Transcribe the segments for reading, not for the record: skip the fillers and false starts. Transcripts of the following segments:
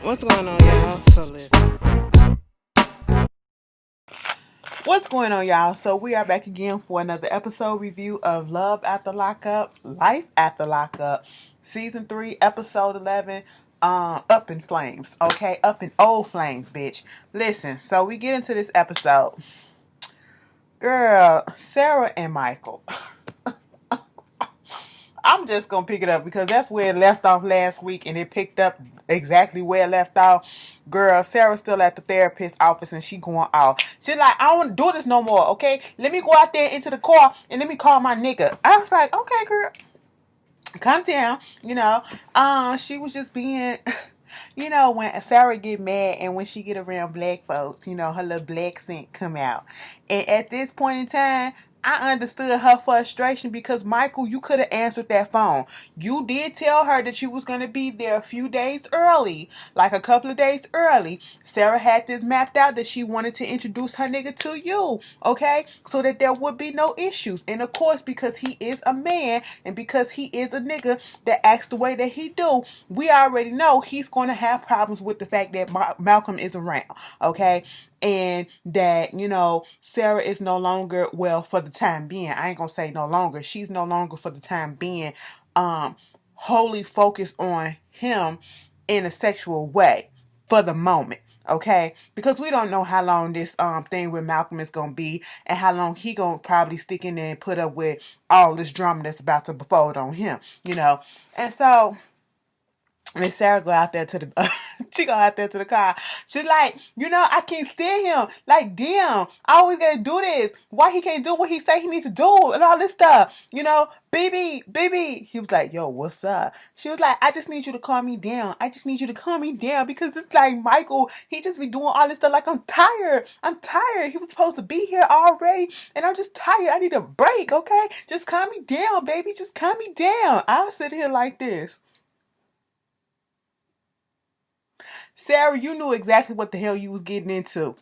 What's going on, y'all? So listen. What's going on, y'all? So we are back again for another episode review of Love After Lockup, Life After Lockup, Season 3, Episode 11, Up in Flames, okay? Up in old flames, bitch. Listen, so we get into this episode. Girl, Sarah and Michael. I'm just gonna pick it up because that's where it left off last week, and it picked up exactly where it left off. Girl, Sarah's still at the therapist's office, and she going out. She's like, I don't want to do this no more. Okay, let me go out there into the car and let me call my nigga. I was like, okay, girl, calm down. She was just being. When Sarah get mad and when she get around black folks, her little black scent come out. And at this point in time, I understood her frustration because, Michael, you could have answered that phone. You did tell her that you was going to be there a few days early, like a couple of days early. Sarah had this mapped out that she wanted to introduce her nigga to you, okay? So that there would be no issues. And of course, because he is a man and because he is a nigga that acts the way that he do, we already know he's going to have problems with the fact that Malcolm is around, okay? And that, Sarah is no longer, well, for the time being, I ain't gonna say no longer, she's no longer for the time being wholly focused on him in a sexual way for the moment, okay? Because we don't know how long this thing with Malcolm is gonna be and how long he gonna probably stick in there and put up with all this drama that's about to befall on him. And so Miss Sarah go out there to the she go out there to the car. She's like, I can't stand him. Like, damn, I always gotta do this. Why he can't do what he say he needs to do and all this stuff. Baby. He was like, yo, what's up? She was like, I just need you to calm me down. I just need you to calm me down because it's like Michael, he just be doing all this stuff. Like, I'm tired. He was supposed to be here already and I'm just tired. I need a break, okay? Just calm me down, baby. Just calm me down. I'll sit here like this. Sarah, you knew exactly what the hell you was getting into.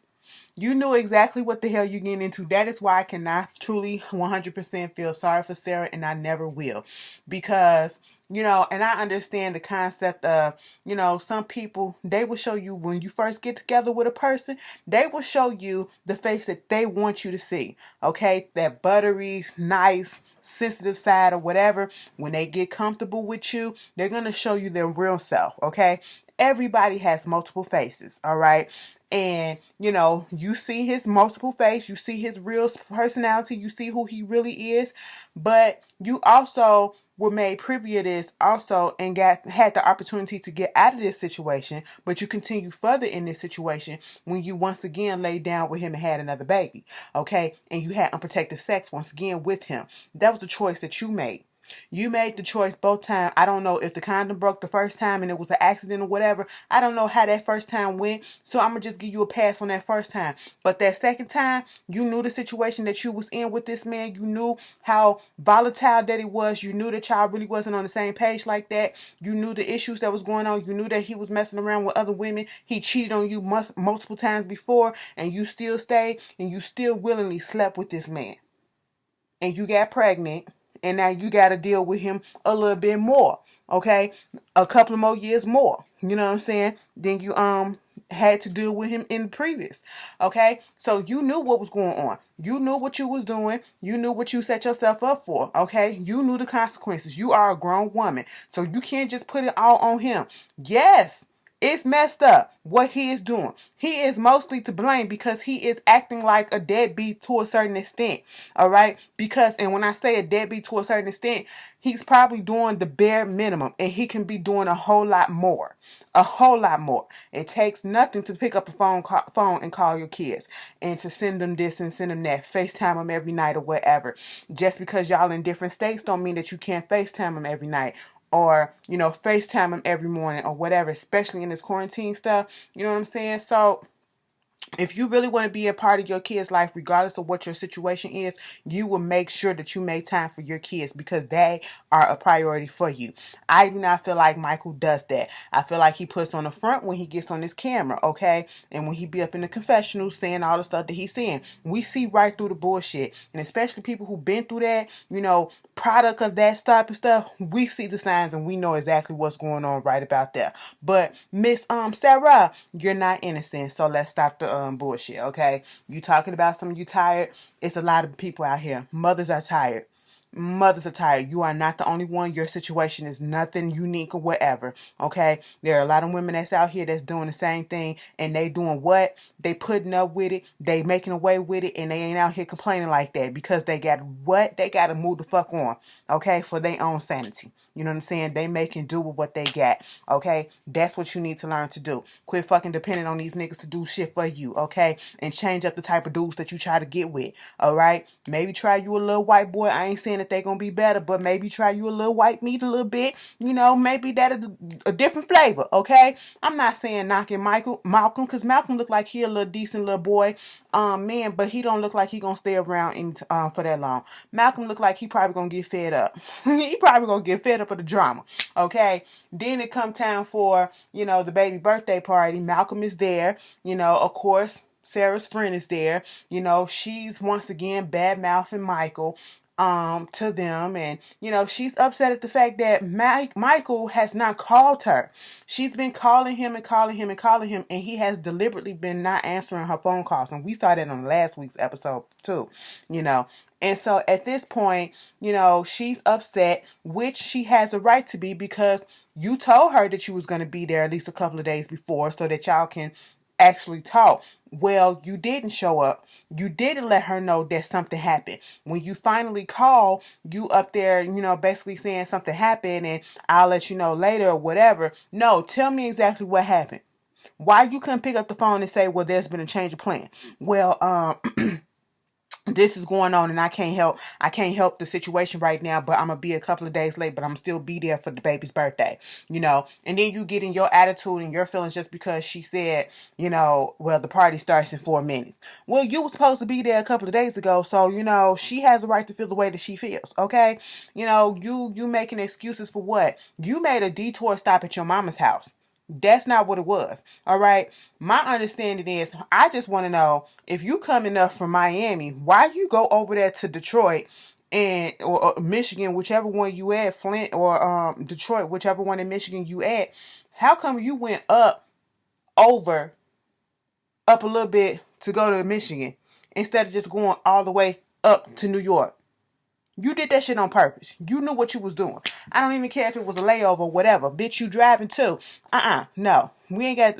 You knew exactly what the hell you're getting into. That is why I cannot truly 100% feel sorry for Sarah, and I never will. Because, and I understand the concept of, some people, they will show you when you first get together with a person, they will show you the face that they want you to see. Okay? That buttery, nice, sensitive side or whatever. When they get comfortable with you, they're going to show you their real self. Okay? Everybody has multiple faces, all right? And, you see his multiple face, you see his real personality, you see who he really is, but you also were made privy to this also and had the opportunity to get out of this situation, but you continue further in this situation when you once again laid down with him and had another baby, okay? And you had unprotected sex once again with him. That was a choice that you made. You made the choice both times. I don't know if the condom broke the first time and it was an accident or whatever. I don't know how that first time went. So I'm going to just give you a pass on that first time. But that second time, you knew the situation that you was in with this man. You knew how volatile that it was. You knew that y'all really wasn't on the same page like that. You knew the issues that was going on. You knew that he was messing around with other women. He cheated on you multiple times before. And you still stayed and you still willingly slept with this man. And you got pregnant. And now you got to deal with him a little bit more, okay? A couple of more years more, you know what I'm saying? Then you had to deal with him in the previous, okay? So you knew what was going on. You knew what you was doing. You knew what you set yourself up for, okay? You knew the consequences. You are a grown woman, so you can't just put it all on him. Yes, it's messed up what he is doing. He is mostly to blame because he is acting like a deadbeat to a certain extent. All right? Because, and when I say a deadbeat to a certain extent, he's probably doing the bare minimum and he can be doing a whole lot more. A whole lot more. It takes nothing to pick up the phone and call your kids and to send them this and send them that. FaceTime them every night or whatever. Just because y'all in different states don't mean that you can't FaceTime them every night or, FaceTime him every morning or whatever, especially in this quarantine stuff. You know what I'm saying? So If you really want to be a part of your kid's life, regardless of what your situation is, you will make sure that you make time for your kids because they are a priority for you. I do not feel like Michael does that. I feel like he puts on the front when he gets on his camera, okay? And when he be up in the confessional saying all the stuff that he's saying, we see right through the bullshit. And especially people who've been through that, product of that type of stuff, we see the signs and we know exactly what's going on right about there. But Miss Sarah, you're not innocent, so let's stop the bullshit, okay? You talking about something, you tired? It's a lot of people out here. Mothers are tired. Mothers are tired. You are not the only one. Your situation is nothing unique or whatever. Okay. There are a lot of women that's out here that's doing the same thing, and they doing what? They putting up with it. They making away with it, and they ain't out here complaining like that because they got what? They got to move the fuck on. Okay. For their own sanity. You know what I'm saying? They making do with what they got. Okay. That's what you need to learn to do. Quit fucking depending on these niggas to do shit for you. Okay. And change up the type of dudes that you try to get with. All right. Maybe try you a little white boy. I ain't saying that they gonna be better, but maybe try you a little white meat a little bit. Maybe that is a different flavor. Okay. I'm not saying knocking Malcolm, because Malcolm look like he a little decent little boy, man, but he don't look like he gonna stay around for that long. Malcolm look like he probably gonna get fed up. He probably gonna get fed up of the drama. Okay. Then it come time for the baby birthday party. Malcolm is there. Of course. Sarah's friend is there. She's once again bad mouthing Michael to them, and she's upset at the fact that Michael has not called her. She's been calling him and calling him and calling him, and he has deliberately been not answering her phone calls. And we saw that on last week's episode too. And so at this point, she's upset, which she has a right to be, because you told her that you was going to be there at least a couple of days before so that y'all can actually talk. Well, you didn't show up. You didn't let her know that something happened. When you finally call, you up there, basically saying something happened and I'll let you know later or whatever. No, tell me exactly what happened. Why you couldn't pick up the phone and say, well, there's been a change of plan? Well, this is going on and I can't help the situation right now, but I'm gonna be a couple of days late, but I'm still be there for the baby's birthday, and then you get in your attitude and your feelings just because she said, well, the party starts in 4 minutes. Well, you were supposed to be there a couple of days ago, so she has a right to feel the way that she feels. Okay. You making excuses for what? You made a detour stop at your mama's house. That's not what it was. All right. My understanding is, I just want to know, if you coming up from Miami, why you go over there to Detroit or Michigan, whichever one you at, Flint or Detroit, whichever one in Michigan you at. How come you went up a little bit to go to Michigan instead of just going all the way up to New York? You did that shit on purpose. You knew what you was doing. I don't even care if it was a layover or whatever. Bitch, you driving too. No. We ain't got,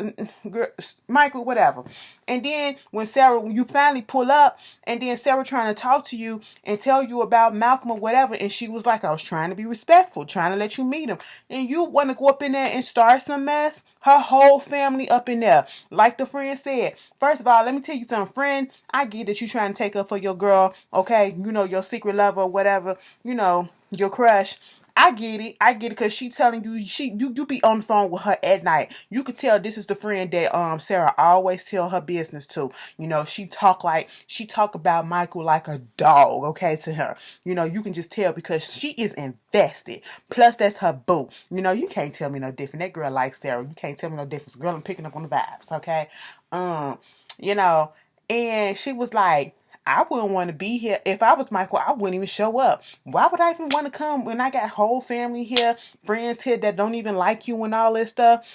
Michael, whatever. And then when you finally pull up, and then Sarah trying to talk to you and tell you about Malcolm or whatever, and she was like, I was trying to be respectful, trying to let you meet him. And you want to go up in there and start some mess? Her whole family up in there. Like the friend said. First of all, let me tell you something, friend. I get that you trying to take up for your girl, okay? Your secret lover or whatever, your crush. I get it because she telling you, you be on the phone with her at night. You could tell this is the friend that Sarah always tell her business to. She talk about Michael like a dog, okay, to her. You can just tell because she is invested. Plus that's her boo. You can't tell me no different. That girl likes Sarah. You can't tell me no difference. Girl, I'm picking up on the vibes, okay? And she was like, I wouldn't want to be here. If I was Michael, I wouldn't even show up. Why would I even want to come when I got whole family here, friends here that don't even like you and all this stuff?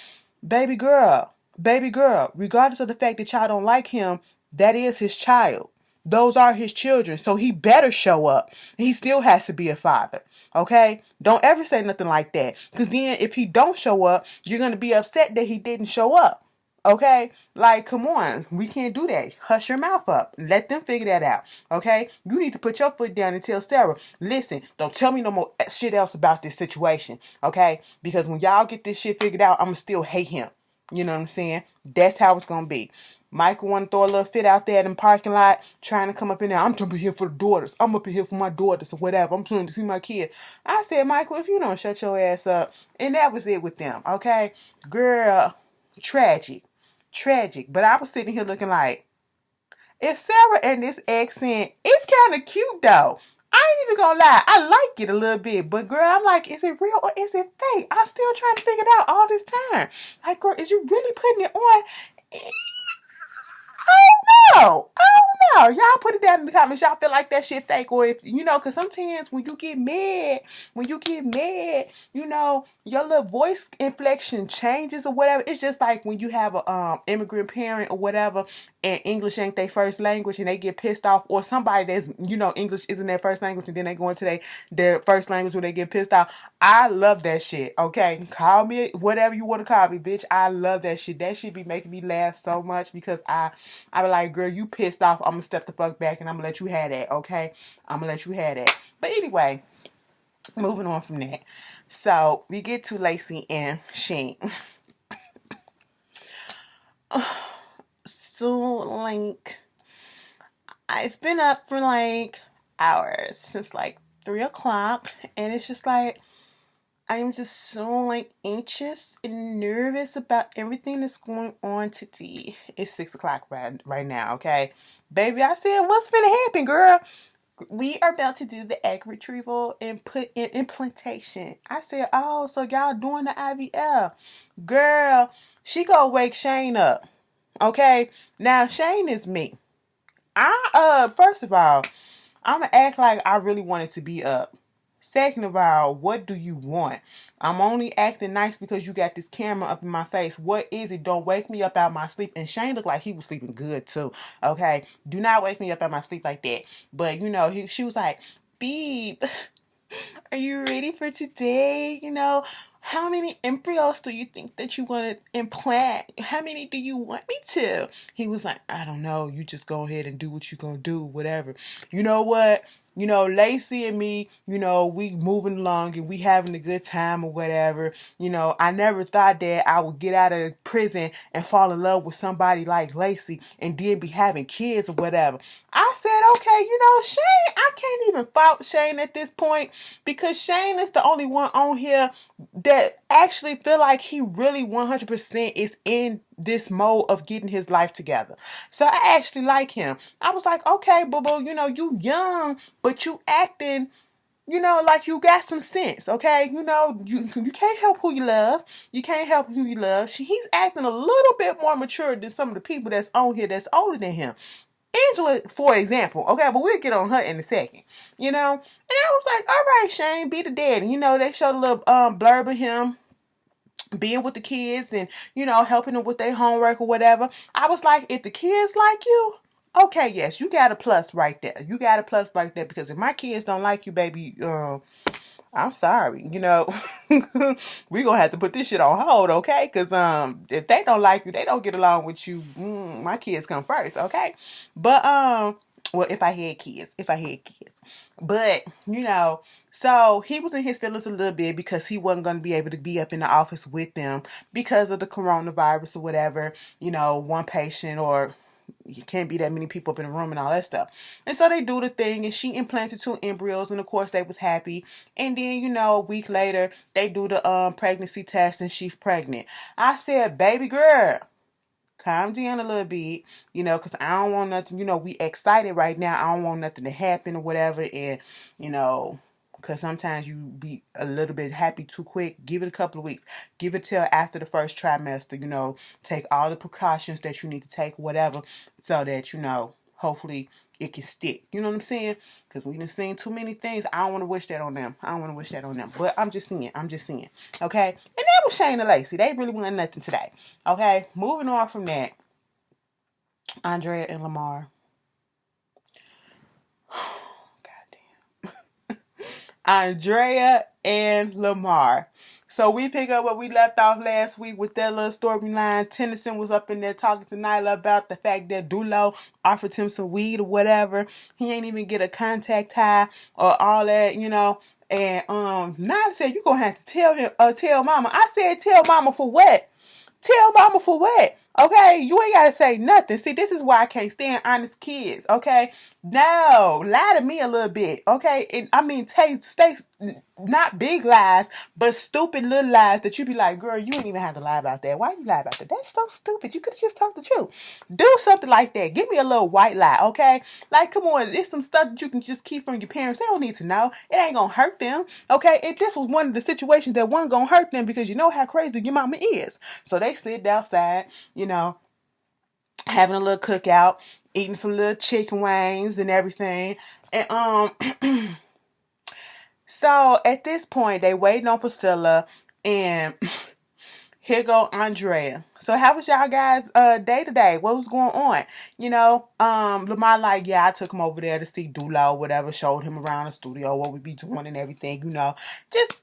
Baby girl, regardless of the fact that y'all don't like him, that is his child. Those are his children. So he better show up. He still has to be a father. Okay? Don't ever say nothing like that. Because then if he don't show up, you're going to be upset that he didn't show up. Okay? Like, come on. We can't do that. Hush your mouth up. Let them figure that out. Okay? You need to put your foot down and tell Sarah, listen, don't tell me no more shit else about this situation. Okay? Because when y'all get this shit figured out, I'm going to still hate him. You know what I'm saying? That's how it's going to be. Michael want to throw a little fit out there in the parking lot, trying to come up in there. I'm trying to be here for the daughters. I'm up in here for my daughters or whatever. I'm trying to see my kid. I said, Michael, if you don't shut your ass up. And that was it with them. Okay? Girl, tragic. But I was sitting here looking like, If Sarah and this accent, it's kind of cute though. I ain't even gonna lie, I like it a little bit, but girl, I'm like, is it real or is it fake? I'm still trying to figure it out all this time. Like, girl, is you really putting it on? No, I don't know. Y'all put it down in the comments. Y'all feel like that shit fake, or if you know, because sometimes when you get mad, you know, your little voice inflection changes or whatever. It's just like when you have a immigrant parent or whatever, and English ain't their first language, and they get pissed off, or somebody that's English isn't their first language, and then they go into their first language when they get pissed off. I love that shit. Okay, call me whatever you want to call me, bitch. I love that shit. That shit be making me laugh so much because I be like, girl, you pissed off. I'm gonna step the fuck back and I'm gonna let you have that, okay? I'm gonna let you have that. But anyway, moving on from that. So we get to Lacey and Shane. So like, I've been up for like hours since like 3 o'clock, and it's just like I am just so like anxious and nervous about everything that's going on today. It's 6 o'clock right now, okay? Baby, I said, what's gonna happen, girl? We are about to do the egg retrieval and put in implantation. I said, oh, so y'all doing the IVF. Girl, she go wake Shane up. Okay? Now Shane is me. First of all, I'ma act like I really wanted to be up. Second of all, what do you want? I'm only acting nice because you got this camera up in my face. What is it? Don't wake me up out my sleep. And Shane looked like he was sleeping good too. Okay? Do not wake me up out my sleep like that. But she was like, Beep, are you ready for today? How many embryos do you think that you want to implant? How many do you want me to? He was like, I don't know. You just go ahead and do what you're going to do, whatever. You know what? Lacey and me, we moving along and we having a good time or whatever. I never thought that I would get out of prison and fall in love with somebody like Lacey and then be having kids or whatever. I said, okay, Shane, I can't even fault Shane at this point because Shane is the only one on here that actually feel like he really 100% is in this mode of getting his life together. So I actually like him. I was like, okay, boo-boo, you young, but you acting, like you got some sense, okay? You can't help who you love. You can't help who you love. He's acting a little bit more mature than some of the people that's on here that's older than him. Angela, for example, okay, but we'll get on her in a second, And I was like, all right, Shane, be the daddy. They showed a little blurb of him being with the kids and, helping them with their homework or whatever. I was like, if the kids like you, okay, yes, you got a plus right there. You got a plus right there because if my kids don't like you, baby, I'm sorry, we gonna have to put this shit on hold, okay? Because if they don't like you, they don't get along with you. My kids come first, okay? But well, if I had kids, but so he was in his feelings a little bit because he wasn't gonna be able to be up in the office with them because of the coronavirus or whatever. One patient or you can't be that many people up in a room and all that stuff. And so they do the thing and she implanted 2 embryos and of course they was happy. And then, a week later, they do the pregnancy test and she's pregnant. I said, baby girl, calm down a little bit, because I don't want nothing, we excited right now. I don't want nothing to happen or whatever. And, because sometimes you be a little bit happy too quick. Give it a couple of weeks. Give it till after the first trimester, take all the precautions that you need to take, whatever, so that, hopefully it can stick. You know what I'm saying? Because we done seen too many things. I don't want to wish that on them. But I'm just saying. Okay? And that was Shane and Lacey. They really wanted nothing today. Okay? Moving on from that. Andrea and Lamar. Andrea and Lamar. So we pick up where we left off last week with that little storyline. Tennyson was up in there talking to Nyla about the fact that Dulo offered him some weed or whatever. He ain't even get a contact high or all that, And Nyla said, you gonna have to tell mama. I said, tell mama for what? Tell mama for what? Okay, you ain't gotta say nothing. See, this is why I can't stand honest kids. Okay, no, lie to me a little bit. Okay, and I mean, stay not big lies, but stupid little lies that you be like, girl, you ain't even have to lie about that. Why you lie about that? That's so stupid. You could have just told the truth. Do something like that. Give me a little white lie. Okay, like come on, it's some stuff that you can just keep from your parents. They don't need to know. It ain't gonna hurt them. Okay, if this was one of the situations that wasn't gonna hurt them because you know how crazy your mama is, so they sit outside, having a little cookout, eating some little chicken wings and everything. And so at this point they waiting on Priscilla, and here go Andrea. So how was y'all guys day to day? What was going on? Lamar like, yeah, I took him over there to see Dula or whatever, showed him around the studio, what we be doing and everything,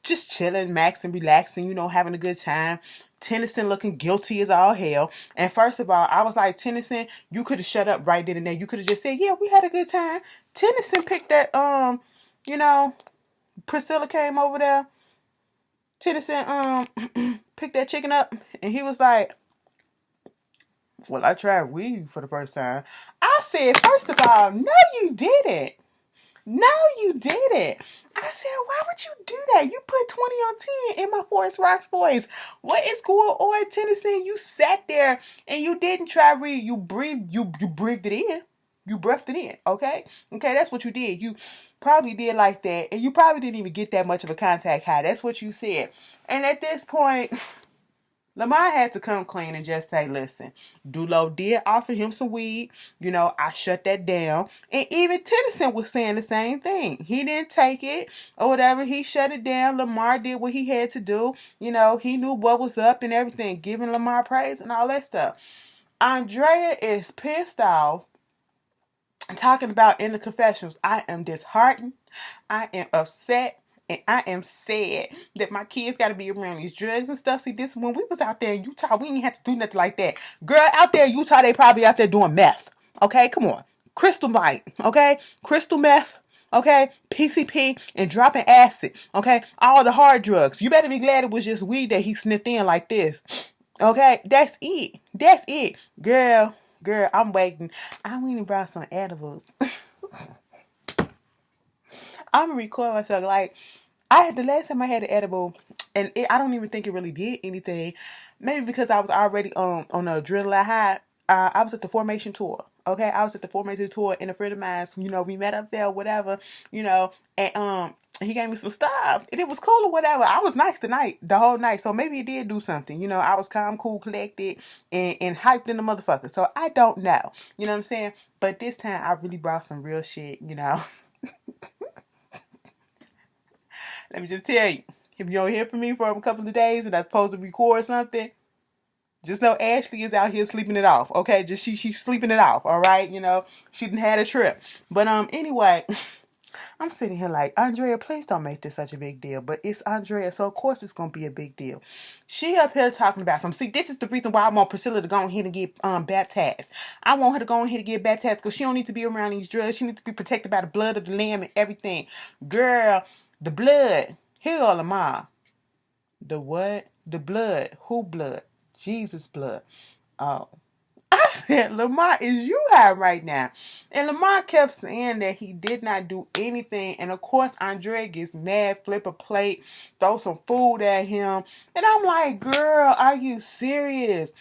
just chilling, maxing, relaxing, having a good time. Tennyson looking guilty as all hell. And first of all, I was like, Tennyson, you could have shut up right then and there. You could have just said, yeah, we had a good time. Tennyson picked that, you know, Priscilla came over there. Tennyson, picked that chicken up, and he was like, well, I tried weed for the first time. I said, first of all, no, you didn't. No, you didn't. I said, why would you do that? You put 20 on 10 in my Forest Rocks voice. What is going on, Tennessee? You sat there and you didn't try read. You breathed it in. You breathed it in, okay? Okay, that's what you did. You probably did like that, and you probably didn't even get that much of a contact high. That's what you said. And at this point, Lamar had to come clean and just say, listen, Dulo did offer him some weed. I shut that down. And even Tennyson was saying the same thing. He didn't take it or whatever. He shut it down. Lamar did what he had to do. He knew what was up and everything, giving Lamar praise and all that stuff. Andrea is pissed off, talking about in the confessionals, I am disheartened. I am upset. And I am sad that my kids got to be around these drugs and stuff. See, this when we was out there in Utah, we didn't have to do nothing like that. Girl, out there in Utah, they probably out there doing meth. Okay, come on. Crystal meth. Okay, crystal meth. Okay, PCP and dropping acid. Okay, all the hard drugs. You better be glad it was just weed that he sniffed in like this. Okay, that's it. That's it. Girl, I'm waiting. I went and brought some edibles. I'm gonna record myself like the last time I had an edible, and I don't even think it really did anything. Maybe because I was already on a adrenaline high. I was at the Formation tour. Okay, I was at the Formation tour, and a friend of mine, we met up there, whatever, and he gave me some stuff, and it was cool or whatever. I was nice the whole night, so maybe it did do something. I was calm, cool, collected, and hyped in the motherfucker. So I don't know. You know what I'm saying? But this time I really brought some real shit. Let me just tell you, if you don't hear from me for a couple of days and I'm supposed to record something, just know Ashley is out here sleeping it off. Okay, just she's sleeping it off. All right, she didn't had a trip. But anyway, I'm sitting here like, Andrea, please don't make this such a big deal. But it's Andrea, so of course it's gonna be a big deal. She up here talking about some. See, this is the reason why I want Priscilla to go ahead and get baptized. I want her to go ahead and get baptized because she don't need to be around these drugs. She needs to be protected by the blood of the Lamb and everything. Girl, the blood. Here go Lamar. The what? The blood. Who blood? Jesus blood. Oh. I said, Lamar, is you high right now? And Lamar kept saying that he did not do anything. And of course, Andrea gets mad, flip a plate, throw some food at him. And I'm like, girl, are you serious?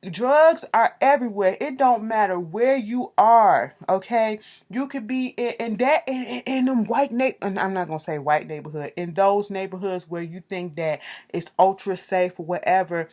Drugs are everywhere. It don't matter where you are, okay? You could be in them white and I'm not gonna say white neighborhood, in those neighborhoods where you think that it's ultra safe or whatever.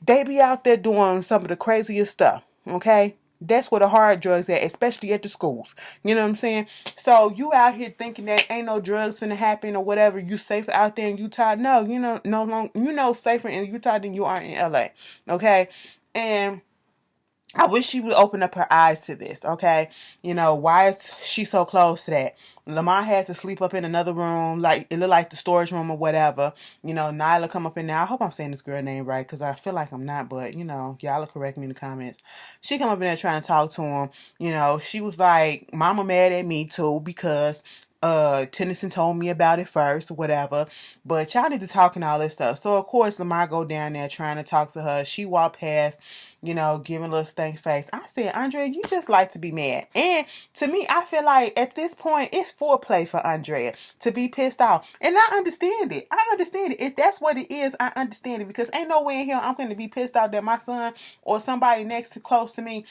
They be out there doing some of the craziest stuff, okay? That's where the hard drugs at, especially at the schools. You know what I'm saying? So you out here thinking that ain't no drugs finna happen or whatever. You safer out there in Utah? No, no longer, safer in Utah than you are in LA. Okay, and I wish she would open up her eyes to this, okay? Why is she so close to that? Lamar had to sleep up in another room, like it looked like the storage room or whatever. Nyla come up in there. I hope I'm saying this girl name right, because I feel like I'm not, but, y'all will correct me in the comments. She come up in there trying to talk to him. She was like, Mama mad at me too, because Tennyson told me about it first, whatever. But y'all need to talk and all this stuff. So of course Lamar go down there trying to talk to her. She walked past, giving a little stank face. I said, Andrea, you just like to be mad. And to me, I feel like at this point it's foreplay for Andrea to be pissed off. And I understand it. I understand it. If that's what it is, I understand it. Because ain't no way in here I'm gonna be pissed off that my son or somebody next to close to me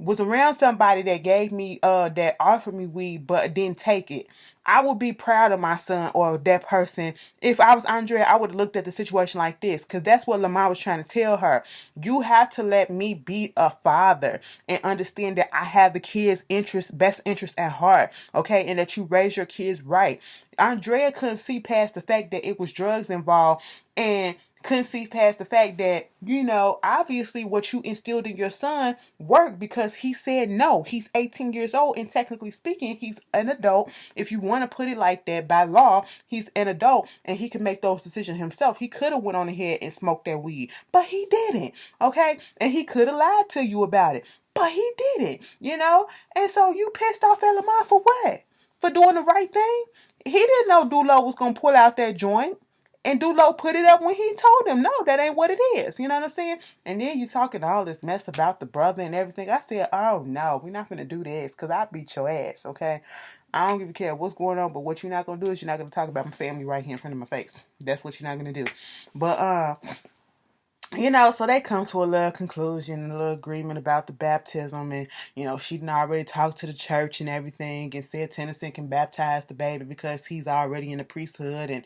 was around somebody that gave me that offered me weed but didn't take it. I would be proud of my son or that person. If I was Andrea, I would have looked at the situation like this, because that's what Lamar was trying to tell her. You have to let me be a father and understand that I have the kids' best interest at heart, okay, and that you raise your kids right. Andrea couldn't see past the fact that it was drugs involved, and couldn't see past the fact that, obviously what you instilled in your son worked, because he said no. He's 18 years old, and technically speaking, he's an adult. If you want to put it like that, by law, he's an adult, and he can make those decisions himself. He could have went on ahead and smoked that weed, but he didn't, okay? And he could have lied to you about it, but he didn't, And so you pissed off at Lamar for what? For doing the right thing? He didn't know Dulo was going to pull out that joint. And Dulo put it up when he told him, no, that ain't what it is. You know what I'm saying? And then you talking all this mess about the brother and everything. I said, oh, no, we're not going to do this, because I beat your ass, okay? I don't give a care what's going on, but what you're not going to do is you're not going to talk about my family right here in front of my face. That's what you're not going to do. But, so they come to a little conclusion, a little agreement about the baptism, and, she'd already talked to the church and everything, and said Tennyson can baptize the baby because he's already in the priesthood, and,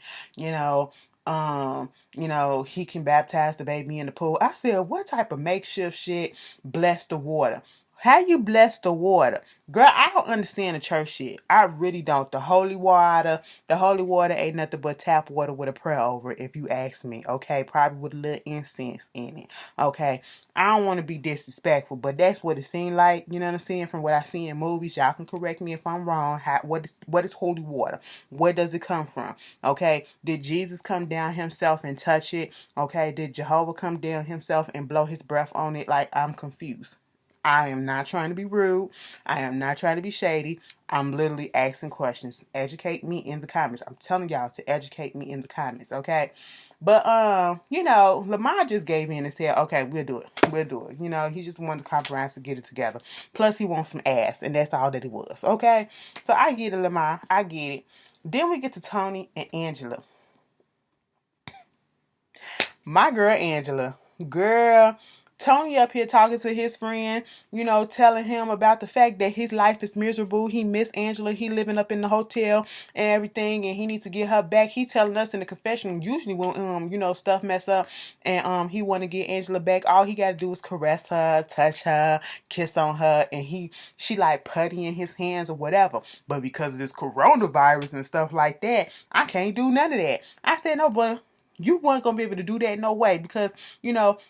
he can baptize the baby in the pool. I said, what type of makeshift shit bless the water? How you bless the water? Girl, I don't understand the church shit. I really don't. The holy water ain't nothing but tap water with a prayer over it, if you ask me, okay? Probably with a little incense in it, okay? I don't want to be disrespectful, but that's what it seemed like, you know what I'm saying? From what I see in movies, y'all can correct me if I'm wrong. What is holy water? Where does it come from, okay? Did Jesus come down himself and touch it, okay? Did Jehovah come down himself and blow his breath on it? Like, I'm confused. I am not trying to be rude. I am not trying to be shady. I'm literally asking questions. Educate me in the comments. I'm telling y'all to educate me in the comments, okay? But, Lamar just gave in and said, okay, we'll do it. We'll do it. He just wanted to compromise to get it together. Plus, he wants some ass, and that's all that it was, okay? So, I get it, Lamar. I get it. Then we get to Tony and Angela. My girl, Angela. Girl, Tony up here talking to his friend, telling him about the fact that his life is miserable. He miss Angela. He living up in the hotel and everything, and he needs to get her back. He telling us in the confession, usually when, stuff mess up and he want to get Angela back, all he got to do is caress her, touch her, kiss on her, and she like putty in his hands or whatever. But because of this coronavirus and stuff like that, I can't do none of that. I said, no, but you weren't going to be able to do that, no way, because,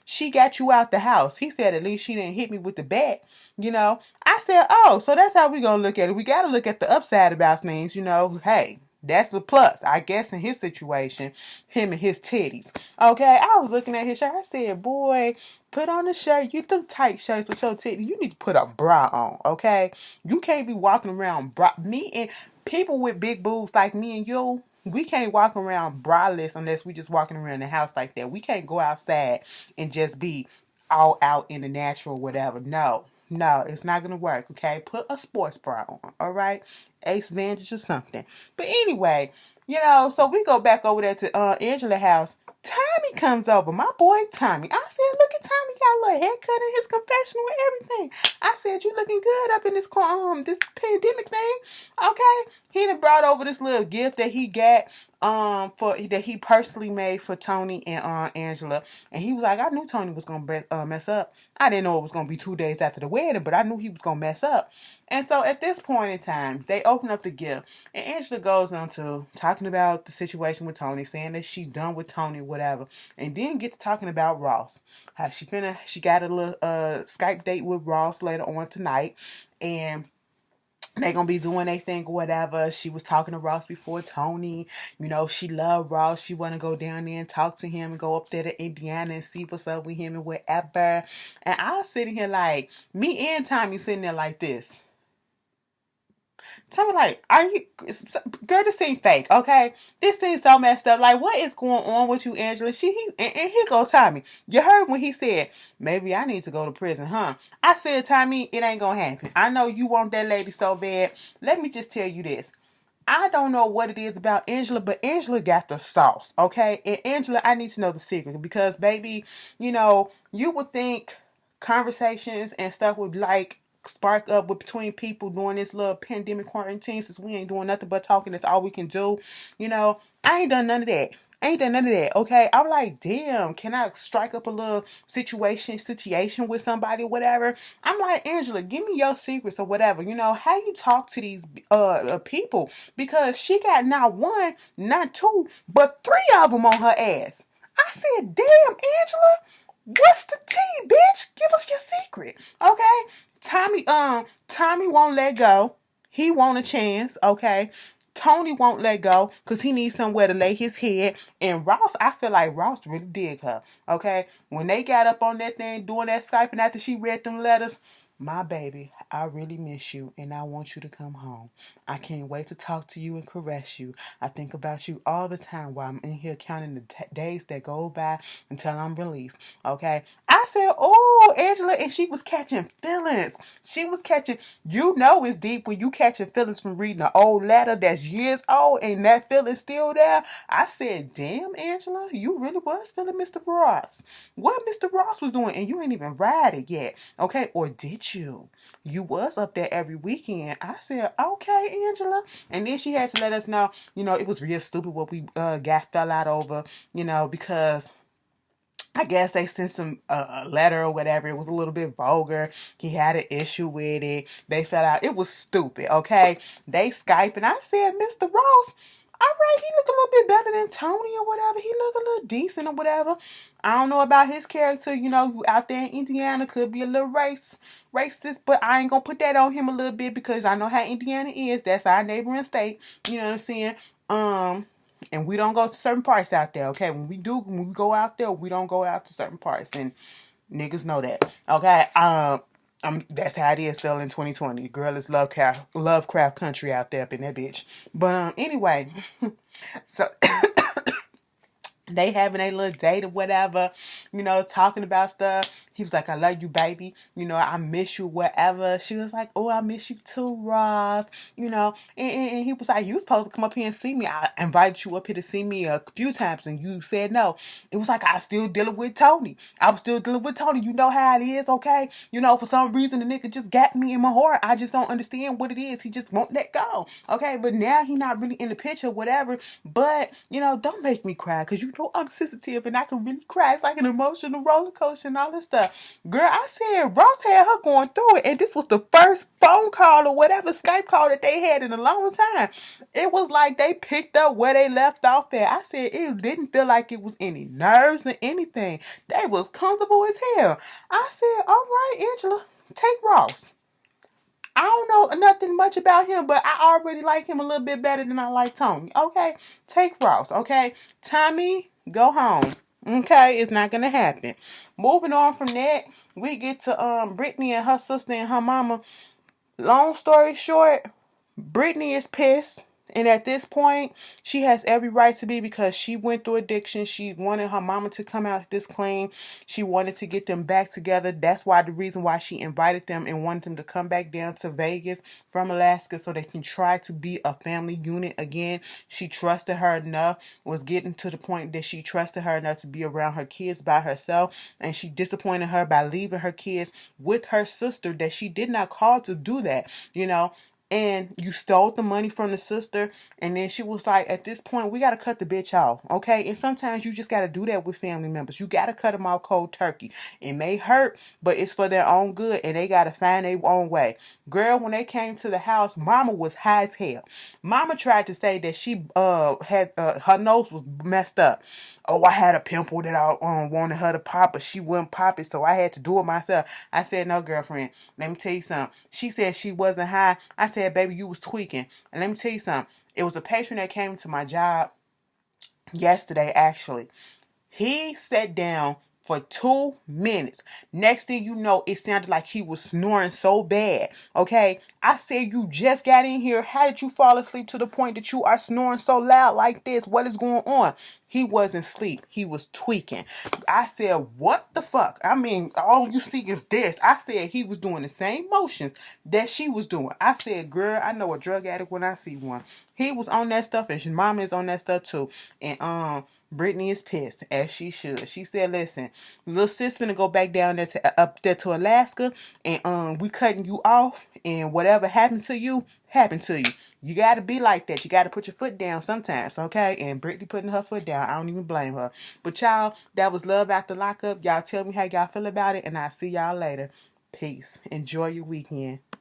she got you out the house. He said, at least she didn't hit me with the bat, I said, oh, so that's how we going to look at it. We got to look at the upside about things, hey, that's a plus, I guess, in his situation, him and his titties. Okay, I was looking at his shirt. I said, boy, put on a shirt. You them tight shirts with your titties. You need to put a bra on, okay? You can't be walking around me and people with big boobs like me and you. We can't walk around braless unless we just walking around the house like that. We can't go outside and just be all out in the natural whatever. No, it's not going to work, okay? Put a sports bra on, all right? Ace Vantage or something. But anyway, so we go back over there to Angela's house. Tommy comes over, my boy Tommy. I said, look at Tommy, got a little haircut in his confessional and everything. I said, you looking good up in this pandemic thing, okay? He done brought over this little gift that he got that he personally made for Tony and Angela, and he was like, I knew Tony was gonna mess up. I didn't know it was gonna be 2 days after the wedding, but I knew he was gonna mess up. And so at this point in time, they open up the gift, and Angela goes on to talking about the situation with Tony, saying that she's done with Tony, whatever, and then get to talking about Ross. How she got a little Skype date with Ross later on tonight, and they gonna be doing their thing or whatever. She was talking to Ross before Tony. She loved Ross. She wanna go down there and talk to him and go up there to Indiana and see what's up with him and whatever. And I was sitting here like, me and Tommy sitting there like this. Tell me, like, are you, girl, this seems fake, okay? This seems so messed up. Like, what is going on with you, Angela? And here go Tommy. You heard when he said, maybe I need to go to prison, huh? I said, Tommy, it ain't gonna happen. I know you want that lady so bad. Let me just tell you this. I don't know what it is about Angela, but Angela got the sauce, okay? And Angela, I need to know the secret because, baby, you would think conversations and stuff would like spark up with between people during this little pandemic quarantine since we ain't doing nothing but talking. That's all we can do. I ain't done none of that. I ain't done none of that, okay? I'm like, damn, can I strike up a little situation with somebody or whatever? I'm like, Angela, give me your secrets or whatever. How you talk to these people? Because she got not one, not two, but three of them on her ass. I said, damn, Angela, what's the tea, bitch? Give us your secret, okay? Tommy won't let go. He want a chance, okay? Tony won't let go because he needs somewhere to lay his head. And Ross, I feel like Ross really dig her, okay? When they got up on that thing doing that Skyping after she read them letters, my baby, I really miss you and I want you to come home. I can't wait to talk to you and caress you. I think about you all the time while I'm in here counting the days that go by until I'm released, okay? I said, oh, Angela, and she was catching feelings. She was catching, it's deep when you catching feelings from reading an old letter that's years old and that feeling's still there. I said, damn, Angela, you really was feeling Mr. Ross. What Mr. Ross was doing, and you ain't even read it yet, okay? Or did you? You was up there every weekend. I said, okay, Angela. And then she had to let us know, it was real stupid what we fell out over, because I guess they sent some letter or whatever. It was a little bit vulgar. He had an issue with it. They fell out. It was stupid, okay? They Skype and I said, Mr. Ross, all right, he look a little bit better than Tony or whatever. He look a little decent or whatever. I don't know about his character, out there in Indiana could be a little racist, but I ain't gonna put that on him a little bit because I know how Indiana is. That's our neighboring state. You know what I'm saying? And we don't go to certain parts out there, okay? When we go out there, we don't go out to certain parts, and niggas know that, okay? That's how it is still in 2020. Girl, it's Lovecraft country out there up in that bitch. But anyway, so they having a little date or whatever, talking about stuff. He was like, I love you, baby. I miss you, whatever. She was like, oh, I miss you too, Ross. And he was like, you supposed to come up here and see me. I invited you up here to see me a few times and you said no. It was like, I was still dealing with Tony. You know how it is, okay? For some reason, the nigga just got me in my heart. I just don't understand what it is. He just won't let go, okay? But now he not really in the picture, whatever. But, don't make me cry because I'm sensitive and I can really cry. It's like an emotional roller coaster and all this stuff. Girl, I said Ross had her going through it, and this was the first phone call or whatever Skype call that they had in a long time. It was like they picked up where they left off at. I said it didn't feel like it was any nerves or anything. They was comfortable as hell. I said, all right, Angela, take Ross. I don't know nothing much about him, but I already like him a little bit better than I like Tony. Okay? Take Ross, okay? Tommy, go home. Okay? It's not gonna happen. Moving on from that, we get to Brittany and her sister and her mama. Long story short, Brittany is pissed. And at this point, she has every right to be because she went through addiction. She wanted her mama to come out this clean. She wanted to get them back together. That's why the reason why she invited them and wanted them to come back down to Vegas from Alaska so they can try to be a family unit again. She trusted her enough, was getting to the point that she trusted her enough to be around her kids by herself. And she disappointed her by leaving her kids with her sister that she did not call to do that, and you stole the money from the sister, and then she was like, at this point, we got to cut the bitch off, okay? And sometimes you just got to do that with family members. You got to cut them off cold turkey. It may hurt, but it's for their own good, and they got to find their own way. Girl, when they came to the house, Mama was high as hell. Mama tried to say that she had her nose was messed up. Oh, I had a pimple that I wanted her to pop, but she wouldn't pop it, so I had to do it myself. I said, no, girlfriend, let me tell you something. She said she wasn't high. I said, baby, you was tweaking. And let me tell you something. It was a patient that came to my job yesterday, actually. He sat down for 2 minutes. Next thing you know, it sounded like he was snoring so bad. Okay, I said, you just got in here. How did you fall asleep to the point that you are snoring so loud like this? What is going on? He wasn't asleep. He was tweaking. I said, what the fuck? I mean, all you see is this. I said he was doing the same motions that she was doing. I said, girl, I know a drug addict when I see one. He was on that stuff, and his mama is on that stuff too. And Brittany is pissed, as she should. She said, listen, little sis finna go back down there to up there to Alaska, and we cutting you off, and whatever happened to you, happened to you. You gotta be like that. You gotta put your foot down sometimes, okay? And Brittany putting her foot down. I don't even blame her. But y'all, that was Love After Lockup. Y'all tell me how y'all feel about it, and I'll see y'all later. Peace. Enjoy your weekend.